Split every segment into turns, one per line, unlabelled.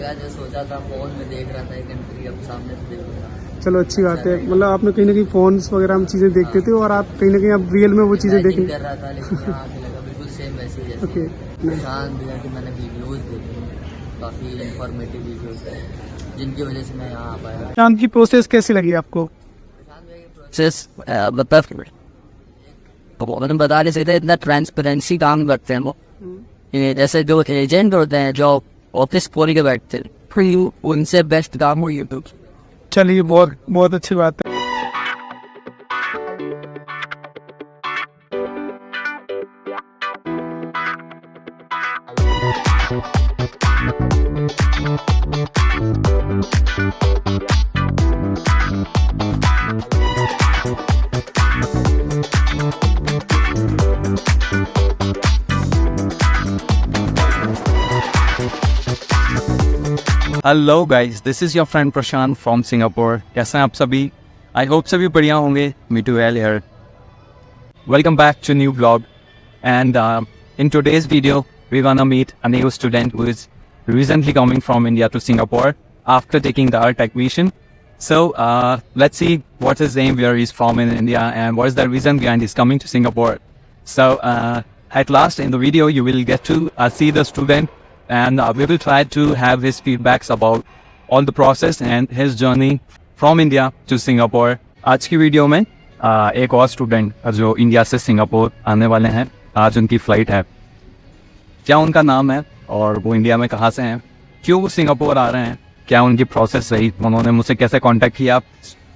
लगा, जो सोचा था फोन में देख रहा था एक कंट्री, अब सामने से देखूंगा।
चलो अच्छी बात है, मतलब आपने कहीं ना कहीं फोन्स वगैरह में चीजें देखते थे और आप कहीं ना कहीं अब रियल में वो चीजें
इमेजिन
देखें।
कर रहा था, लेकिन यहाँ आके लगा बिल्कुल सेम वैसी जैसी।
ओके,
निशान भैया की मैंने वीडियोस देखी, काफ़ी इंफॉर्मेटिव वीडियोस है, जिनकी वजह से मैं यहाँ आ पाया।
शांत की प्रोसेस कैसी लगी आपको?
प्रोसेस मतलब उन्होंने बता नहीं सकते, इतना ट्रांसपेरेंसी काम करते हैं वो। ये जैसे जो एजेंट होते हैं जो ऑफिस खोल के बैठते हैं, फिर उनसे बेस्ट काम हो यूट्यूब।
चलिए, बहुत बहुत अच्छी बात है।
Hello guys, this is your friend Prashant from Singapore. कैसे हैं आप सभी? आई होप सभी बढ़िया होंगे। Me too well here. Welcome back to new blog and in today's video we gonna meet a new student who is recently coming from India to Singapore after taking the art admission. So let's see what's his name, where he's from in India, and what is the reason behind his coming to Singapore. So at last in the video you will get to see the student, and we will try to have his feedbacks about all the process and his journey from India to Singapore. आज की video में एक और student जो India से Singapore आने वाले हैं, आज उनकी फ्लाइट है। क्या उनका नाम है और वो इंडिया में कहाँ से हैं, क्यों वो सिंगापुर आ रहे हैं, क्या उनकी प्रोसेस रही, उन्होंने मुझसे कैसे कांटेक्ट किया,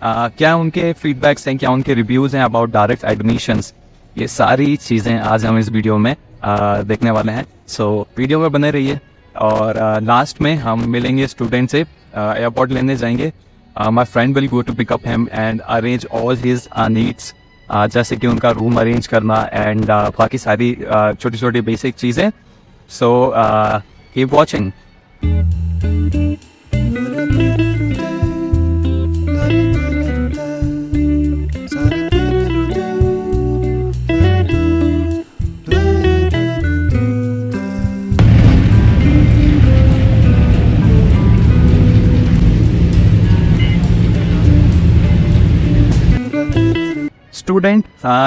क्या उनके फीडबैक्स हैं, क्या उनके रिव्यूज़ हैं अबाउट डायरेक्ट एडमिशंस, ये सारी चीज़ें आज हम इस वीडियो में देखने वाले हैं। सो वीडियो में बने रहिए और लास्ट में हम मिलेंगे स्टूडेंट से, एयरपोर्ट लेने जाएंगे। My friend will go to pick up him and arrange all his needs, जैसे कि उनका रूम अरेंज करना एंड बाकी सारी छोटी छोटी बेसिक चीज़ें। So keep watching. स्टूडेंट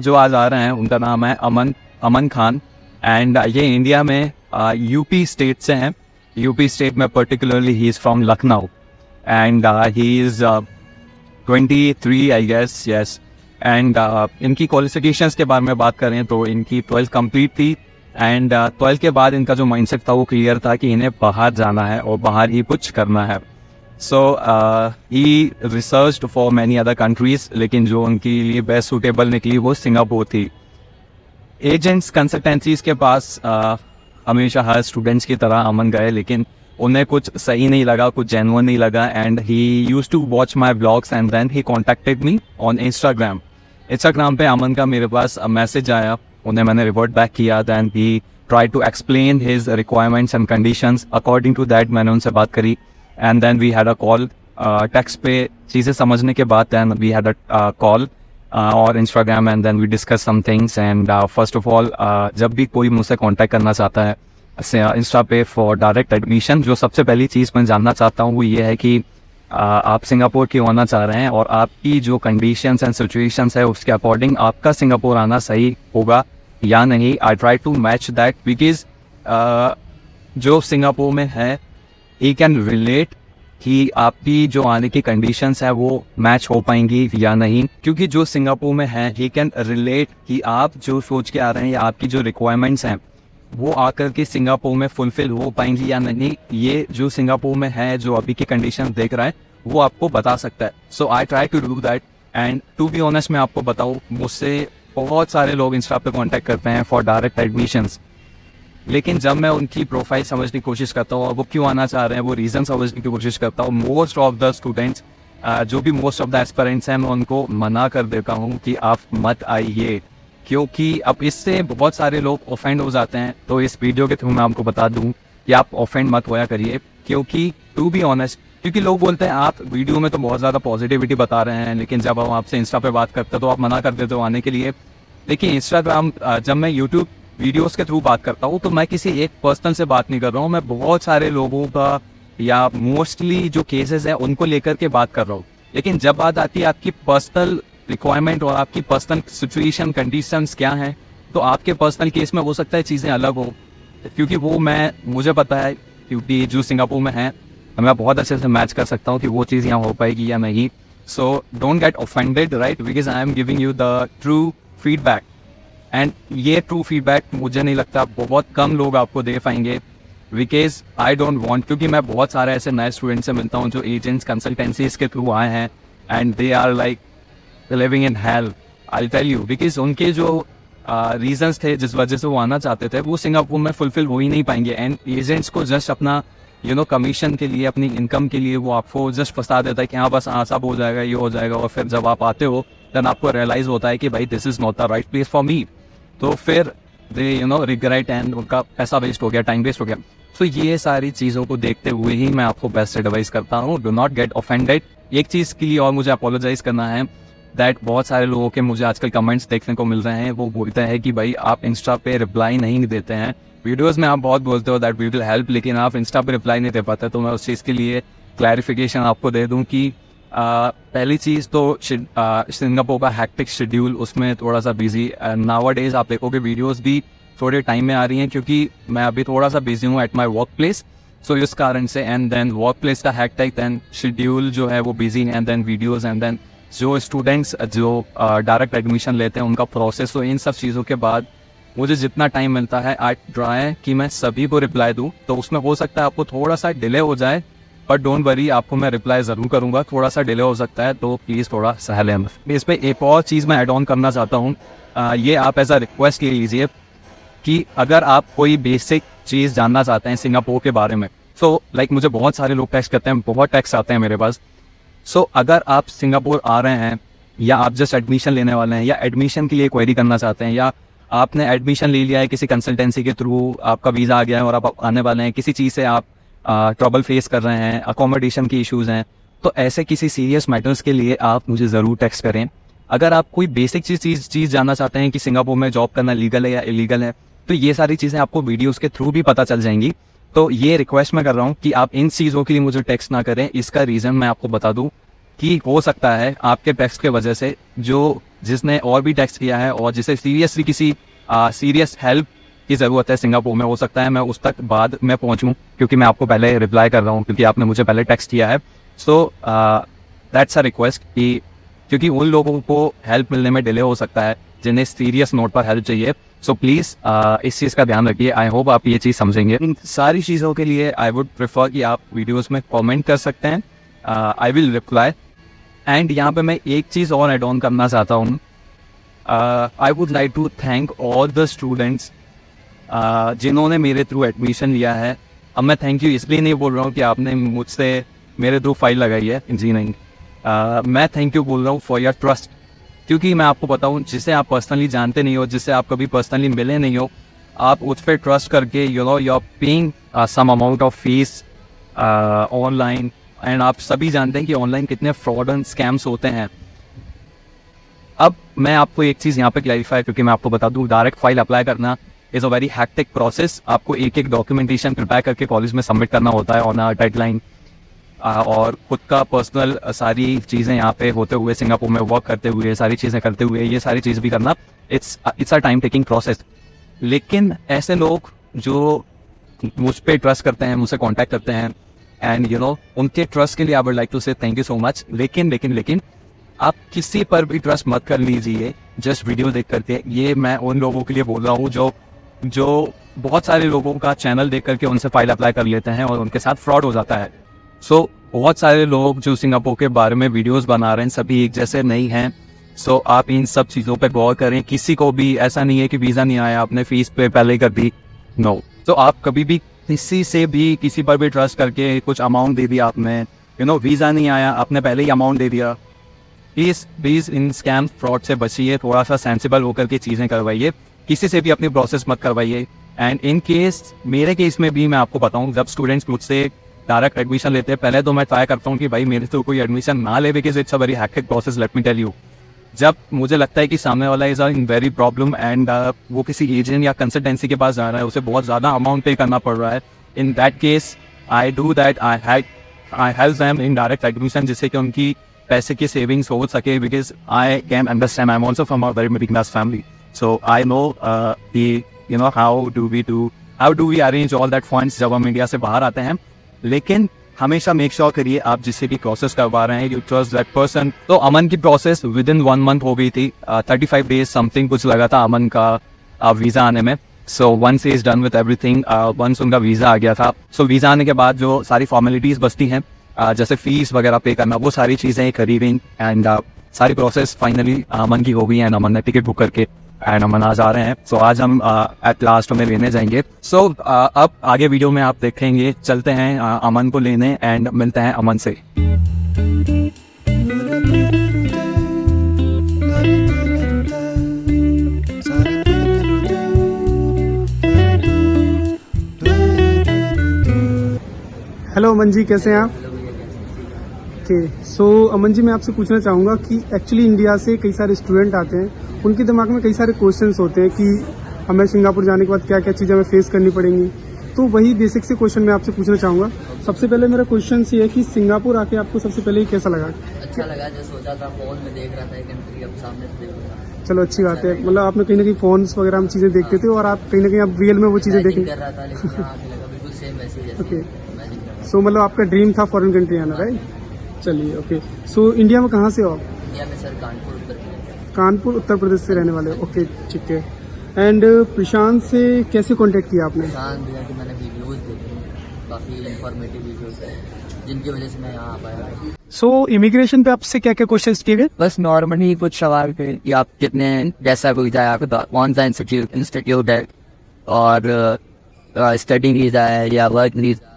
जो आज आ रहे हैं उनका नाम है अमन खान एंड ये इंडिया में यूपी स्टेट से हैं। यूपी स्टेट में particularly he is from Lucknow and he is 23 I guess, yes. And इनकी क्वालिफिकेशंस के बारे में बात करें तो इनकी 12th कंप्लीट थी एंड 12th के बाद इनका जो माइंडसेट था वो क्लियर था कि इन्हें बाहर जाना है और बाहर ही कुछ करना है। So he researched for many other countries, लेकिन जो उनके लिए बेस्ट सूटेबल निकली वो सिंगापुर थी। एजेंट्स कंसल्टेंसीज के पास हमेशा हर स्टूडेंट्स की तरह अमन गए, लेकिन उन्हें कुछ सही नहीं लगा, कुछ जेन्युइन नहीं लगा and he used to watch my blogs and then he contacted me on Instagram पे अमन का मेरे पास मैसेज आया, उन्हें मैंने रिवर्ट बैक किया, then he try to explain his requirements and conditions. According to that मैंने उनसे बात करी and then we had a call. Text पे चीज़ें समझने के बाद then we had a call और Instagram and then we discuss some things and first of all जब भी कोई मुझसे कांटेक्ट करना चाहता है इंस्टा पे फॉर डायरेक्ट एडमिशन, जो सबसे पहली चीज़ मैं जानना चाहता हूँ वो ये है कि आप सिंगापुर क्यों आना चाह रहे हैं और आपकी जो कंडीशंस एंड सिचुएशंस है उसके अकॉर्डिंग आपका सिंगापुर आना सही होगा या नहीं। I try to match that because जो सिंगापुर में है ही कैन रिलेट कि आपकी जो आने की कंडीशंस है वो मैच हो पाएंगी या नहीं, क्योंकि जो सिंगापुर में है ही कैन रिलेट कि आप जो सोच के आ रहे हैं या आपकी जो रिक्वायरमेंट्स हैं वो आकर के सिंगापुर में फुलफिल हो पाएंगी या नहीं। ये जो सिंगापुर में है, जो अभी की कंडीशन देख रहा है, वो आपको बता सकता है। So I try to do that and to be honest मैं आपको बताऊँ, मुझसे बहुत सारे लोग इंस्टा पे कॉन्टैक्ट करते हैं फॉर डायरेक्ट एडमिशंस, लेकिन जब मैं उनकी प्रोफाइल समझने की कोशिश करता हूँ और वो क्यों आना चाह रहे हैं वो रीज़न समझने की कोशिश करता हूँ, मोस्ट ऑफ द स्टूडेंट्स जो भी मोस्ट ऑफ द एस्पिरेंट्स हैं मैं उनको मना कर देता हूँ कि आप मत आइए, क्योंकि अब इससे बहुत सारे लोग ऑफेंड हो जाते हैं। तो इस वीडियो के थ्रू मैं आपको बता दूँ कि आप ऑफेंड मत होया करिए, क्योंकि टू बी ऑनेस्ट, क्योंकि लोग बोलते हैं आप वीडियो में तो बहुत ज़्यादा पॉजिटिविटी बता रहे हैं, लेकिन जब हम आपसे इंस्टा पे बात करते हैं तो आप मना कर देते हो आने के लिए। देखिए इंस्टाग्राम, जब मैं यूट्यूब वीडियोस के थ्रू बात करता हूँ तो मैं किसी एक पर्सन से बात नहीं कर रहा हूँ, मैं बहुत सारे लोगों का या मोस्टली जो केसेस है उनको लेकर के बात कर रहा हूँ। लेकिन जब बात आती है आपकी पर्सनल रिक्वायरमेंट और आपकी पर्सनल सिचुएशन कंडीशंस क्या हैं, तो आपके पर्सनल केस में हो सकता है चीज़ें अलग हो, क्योंकि वो मुझे पता है, क्योंकि जो सिंगापुर में है मैं बहुत अच्छे से मैच कर सकता हूँ कि वो चीज़ यहाँ हो पाएगी या नहीं। So don't get offended, right, because I am giving you the true feedback, and ये ट्रू फीडबैक मुझे नहीं लगता बहुत कम लोग आपको दे पाएंगे, बिकॉज आई डोंट वांट, क्योंकि मैं बहुत सारे ऐसे नए स्टूडेंट से मिलता हूँ जो एजेंट्स कंसल्टेंसीज के थ्रू आए हैं and they are like living in hell, I tell you, because उनके जो रीजंस थे जिस वजह से वो आना चाहते थे वो सिंगापुर में फुलफिल हो ही नहीं पाएंगे, एंड एजेंट्स को जस्ट अपना कमीशन के लिए, अपनी इनकम के लिए वो आपको जस्ट फंसा देता है कि हाँ बस हाँ सब हो जाएगा, ये हो जाएगा, और फिर जब आप आते हो देन आपको रियलाइज होता है कि भाई this is not the right place for me, तो फिर दे रिग्रेट एंड उनका पैसा वेस्ट हो गया, टाइम वेस्ट हो गया। सो ये सारी चीज़ों को देखते हुए ही मैं आपको बेस्ट एडवाइस करता हूँ, डू नॉट गेट ऑफेंडेड। एक चीज़ के लिए और मुझे अपोलोजाइज करना है, दैट बहुत सारे लोगों के मुझे आजकल कमेंट्स देखने को मिल रहे हैं, वो बोलते हैं कि भाई आप इंस्टा पे रिप्लाई नहीं देते हैं, वीडियोस में आप बहुत बोलते हो दैट वी विल हेल्प, लेकिन आप इंस्टा पे रिप्लाई नहीं दे पाते। तो मैं उस चीज़ के लिए क्लैरिफिकेशन आपको दे दूं कि पहली चीज़ तो सिंगापुर का हैक्टिक शेड्यूल, उसमें थोड़ा सा बिजी नाउअडेज आप देखोगे वीडियोस भी थोड़े टाइम में आ रही हैं, क्योंकि मैं अभी थोड़ा सा बिजी हूँ at my work place, so इस कारण से, एंड देन वर्क प्लेस का हैक्टिक, देन शेड्यूल जो है वो बिजी है, and then videos, and then जो स्टूडेंट्स जो डायरेक्ट एडमिशन लेते हैं उनका प्रोसेस। तो इन सब चीज़ों के बाद मुझे जितना टाइम मिलता है आई ट्राई कि मैं सभी को रिप्लाई दूं, तो उसमें हो सकता है आपको थोड़ा सा डिले हो जाए, बट डोंट वरी, आपको मैं रिप्लाई ज़रूर करूंगा। थोड़ा सा डिले हो सकता है तो प्लीज़ थोड़ा सह लें। इस पर एक और चीज़ मैं एड ऑन करना चाहता हूँ, ये आप एज अ रिक्वेस्ट ले लीजिए कि अगर आप कोई बेसिक चीज़ जानना चाहते हैं सिंगापुर के बारे में, सो लाइक मुझे बहुत सारे लोग टेक्स्ट करते हैं, बहुत टेक्स्ट आते हैं मेरे पास। सो अगर आप सिंगापुर आ रहे हैं या आप जस्ट एडमिशन लेने वाले हैं या एडमिशन के लिए क्वेरी करना चाहते हैं, या आपने एडमिशन ले लिया है किसी कंसल्टेंसी के थ्रू, आपका वीज़ा आ गया है और आप आने वाले हैं, किसी चीज़ से आप ट्रबल फेस कर रहे हैं, अकोमोडेशन की इश्यूज़ हैं, तो ऐसे किसी सीरियस मैटर्स के लिए आप मुझे ज़रूर टेक्स्ट करें। अगर आप कोई बेसिक चीज़ जानना चाहते हैं कि सिंगापुर में जॉब करना लीगल है या इलीगल है, तो ये सारी चीज़ें आपको वीडियोज़ के थ्रू भी पता चल जाएंगी। तो ये रिक्वेस्ट मैं कर रहा हूँ कि आप इन चीज़ों के लिए मुझे टेक्स्ट ना करें। इसका रीज़न मैं आपको बता दूँ कि हो सकता है आपके टेक्स्ट के वजह से जिसने और भी टेक्स्ट किया है और जिसे सीरियसली किसी सीरियस हेल्प की ज़रूरत है सिंगापुर में, हो सकता है मैं उस तक बाद में पहुंचूं, क्योंकि मैं आपको पहले रिप्लाई कर रहा हूं क्योंकि आपने मुझे पहले टेक्स्ट किया है। सो दैट्स अ रिक्वेस्ट कि क्योंकि उन लोगों को हेल्प मिलने में डिले हो सकता है जिन्हें सीरियस नोट पर हेल्प चाहिए। सो प्लीज़ इस चीज़ का ध्यान रखिए। आई होप आप ये चीज़ समझेंगे। इन सारी चीज़ों के लिए आई वुड प्रेफर कि आप वीडियोज़ में कॉमेंट कर सकते हैं, आई विल रिप्लाई। एंड यहाँ पे मैं एक चीज़ और एड ऑन करना चाहता हूँ। I would like to thank all the students जिन्होंने मेरे थ्रू एडमिशन लिया है। अब मैं थैंक यू इसलिए नहीं बोल रहा हूँ कि आपने मुझसे मेरे थ्रू फाइल लगाई है, जी नहीं, मैं थैंक यू बोल रहा हूँ फॉर योर ट्रस्ट, क्योंकि मैं आपको बताऊँ जिसे आप पर्सनली जानते नहीं हो, जिससे आप कभी पर्सनली मिले नहीं हो, आप उस पर ट्रस्ट करके you are paying some amount of fees online, and आप सभी जानते हैं कि ऑनलाइन कितने फ्रॉड एंड स्कैम्स होते हैं। अब मैं आपको एक चीज़ यहाँ पे क्लैरिफाई, क्योंकि मैं आपको बता दूँ डायरेक्ट फाइल अप्लाई करना is a very hectic process. आपको एक एक डॉक्यूमेंटेशन प्रिपेयर करके कॉलेज में सबमिट करना होता है ऑन अ डेडलाइन, और खुद का पर्सनल सारी चीज़ें यहाँ पे होते हुए, सिंगापुर में वर्क करते हुए, सारी चीज़ें करते हुए, ये सारी चीज़ भी करना it's a time taking process. लेकिन ऐसे लोग जो मुझ पर ट्रस्ट करते हैं, मुझसे कॉन्टैक्ट करते हैं, एंड उनके ट्रस्ट के लिए आई वुड लाइक टू से थैंक यू सो मच। लेकिन आप किसी पर भी ट्रस्ट मत कर लीजिए जस्ट वीडियो देख करके। ये मैं उन लोगों के लिए बोल रहा हूँ जो बहुत सारे लोगों का चैनल देख करके उनसे फाइल अप्लाई कर लेते हैं और उनके साथ फ्रॉड हो जाता है। सो बहुत सारे लोग जो सिंगापुर के बारे में वीडियोस बना रहे हैं सभी एक जैसे नहीं हैं। सो आप इन सब चीज़ों पे गौर करें। किसी को भी ऐसा नहीं है कि वीज़ा नहीं आया आपने फीस पे पहले कर दी, नो। तो आप कभी भी किसी से भी किसी पर भी ट्रस्ट करके कुछ अमाउंट दे दिया आपने, वीज़ा नहीं आया आपने पहले ही अमाउंट दे दिया, प्लीज इन स्कैम फ्रॉड से बचिए। थोड़ा सा सेंसिबल होकर के चीज़ें करवाइए, किसी से भी अपनी प्रोसेस मत करवाइए। एंड इन केस, मेरे केस में भी मैं आपको बताऊं, जब स्टूडेंट्स मुझसे डायरेक्ट एडमिशन लेते हैं, पहले तो मैं ट्राई करता हूं कि भाई मेरे तो कोई एडमिशन ना ले, because it's a very hectic process, let me tell you. जब मुझे लगता है कि सामने वाला is in very problem and वो किसी एजेंट या कंसल्टेंसी के पास जा रहा है, उसे बहुत ज़्यादा अमाउंट पे करना पड़ रहा है, in that case I do that, I help them in direct admission, जिससे कि उनकी पैसे की सेविंग्स हो सके, because I can understand, I am also from a very middle class family, so I know you know how do we arrange all that funds जब हम India से बाहर आते हैं। लेकिन हमेशा मेक श्योर करिए आप जिससे भी प्रोसेस करवा रहे हैं, यू ट्रस्ट दैट पर्सन। तो अमन की प्रोसेस विद इन 1 मंथ हो गई थी, 35 डेज समथिंग कुछ लगा था अमन का वीज़ा आने में। So once is done with everything, once उनका वीज़ा आ गया था, सो वीज़ा आने के बाद जो सारी फॉर्मेलिटीज़ बचती हैं, जैसे फीस वगैरह पे करना, वो सारी चीज़ें करी गई एंड सारी प्रोसेस फाइनली अमन की हो गई एंड अमन ने टिकट बुक करके एंड अमन आज आ रहे हैं। सो आज हम एट लास्ट में लेने जाएंगे। सो अब आगे वीडियो में आप देखेंगे, चलते हैं अमन को लेने एंड मिलते हैं अमन से।
हेलो अमन जी, कैसे हैं आप? ओके, सो अमन जी मैं आपसे पूछना चाहूँगा कि एक्चुअली इंडिया से कई सारे स्टूडेंट आते हैं, उनके दिमाग में कई सारे क्वेश्चंस होते हैं कि हमें सिंगापुर जाने के बाद क्या क्या चीज़ें हमें फेस करनी पड़ेंगी। तो वही बेसिक से क्वेश्चन मैं आपसे पूछना चाहूँगा। सबसे पहले मेरा क्वेश्चन ये है कि सिंगापुर आके आपको सबसे पहले ही कैसा लगा?
अच्छा लगा, जो सोचा था फोन में देख रहा था एक कंट्री, अब सामने से देख रहा था।
चलो अच्छी बात है, मतलब आपने कहीं ना कहीं फोन्स वगैरह हम चीज़ें देखते थे और आप कहीं ना कहीं आप रियल में वो चीज़ें
Imagine
देखें।
कर रहा था, लेकिन यहाँ आके लगा बिल्कुल सेम वैसे ही जैसे
ओके,
imagine कर रहा था।
सो मतलब आपका ड्रीम था फॉरेन कंट्री आना, राइट? चलिए, ओके। सो इंडिया में कहाँ से हो आप?
इंडिया में सर कानपुर उत्तर प्रदेश।
कानपुर उत्तर प्रदेश से रहने वाले हो, ओके ठीक है। एंड प्रशांत से कैसे कांटेक्ट किया आपने?
प्रशांत भैया की मैंने वीडियोस देखी, काफ़ी इंफॉर्मेटिव वीडियोस है, जिनकी वजह से मैं यहाँ आ पाया।
सो इमिग्रेशन पे आपसे क्या क्या क्वेश्चन किए गए?
बस नॉर्मली कुछ सवाल थे कि आप कितने, जैसा कोई था आपके पास कौन सा इंस्टीट्यूट है और स्टडी वीज़ा है या वर्क वीज़ा,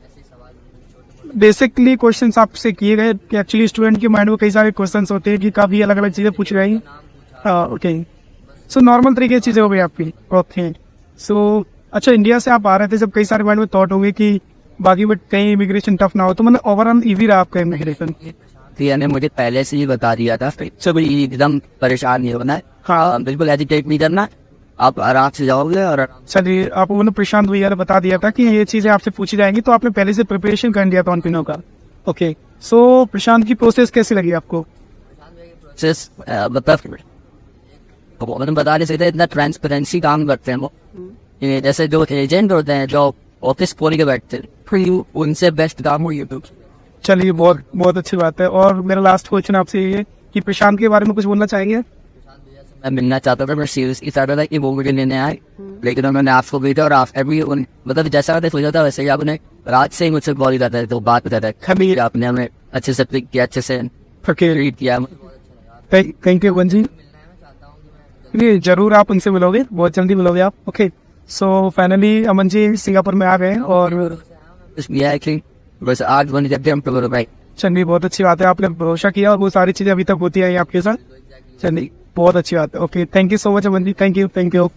ऐसे सवाल
बेसिकली क्वेश्चंस आपसे किए गए कि एक्चुअली स्टूडेंट के माइंड में कई सारे क्वेश्चंस होते हैं कि काफ़ी अलग अलग चीज़ें पूछ रही हैं। ओके, सो नॉर्मल तरीके की चीज़ें हो गई आपकी। ओके, सो अच्छा, इंडिया से आप आ रहे थे जब कई सारे माइंड में थॉट होंगे कि बाकी बट कहीं इमिग्रेशन टफ ना हो, तो मतलब ओवरऑल इजी रहा आपका इमिग्रेशन?
भैया ने मुझे पहले से ही बता दिया था, सब एकदम परेशान नहीं होना है,
हाँ
बिल्कुल एजिटेट नहीं करना, आप आराम से जाओगे और
चलिए, आपको मतलब प्रशांत भैया ने बता दिया था कि ये चीज़ें आपसे पूछी जाएंगी, तो आपने पहले से प्रिपरेशन कर लिया था उन तीनों का। ओके, सो प्रशांत की प्रोसेस कैसी लगी आपको?
मतलब मैंने बता नहीं सकते, इतना ट्रांसपेरेंसी काम करते हैं वो। ये जैसे जो एजेंट होते हैं जो ऑफिस खोल के बैठते हैं, फिर उनसे बेस्ट काम हो यूट्यूब।
चलिए, बहुत बहुत अच्छी बात है। और मेरा लास्ट क्वेश्चन आपसे ये है कि प्रशांत के बारे में कुछ बोलना चाहेंगे?
मैं मिलना चाहता था, मैं सीरियसली चाहता था कि वो मुझे लेने आए, लेकिन उन्होंने आपको भेजा और आप एवरी मतलब जैसा मैंने सोचा था वैसे ही आपने रात से ही मुझसे कॉल करता है, तो बात करता है, खबीर आपने हमें अच्छे से पिक किया, अच्छे से ट्रीट किया।
थैंक यू जी, ये जरूर आप उनसे मिलोगे, बहुत जल्दी मिलोगे आप। Okay, so finally Aman ji Singapore में आ गए हैं और
बस आज बन जाते हम तो भाई।
चलिए, बहुत अच्छी बात है, आपने भरोसा किया और वो सारी चीज़ें अभी तक होती आई आपके साथ। चलिए, बहुत अच्छी बात है। Okay, thank you so much Aman ji, thank you.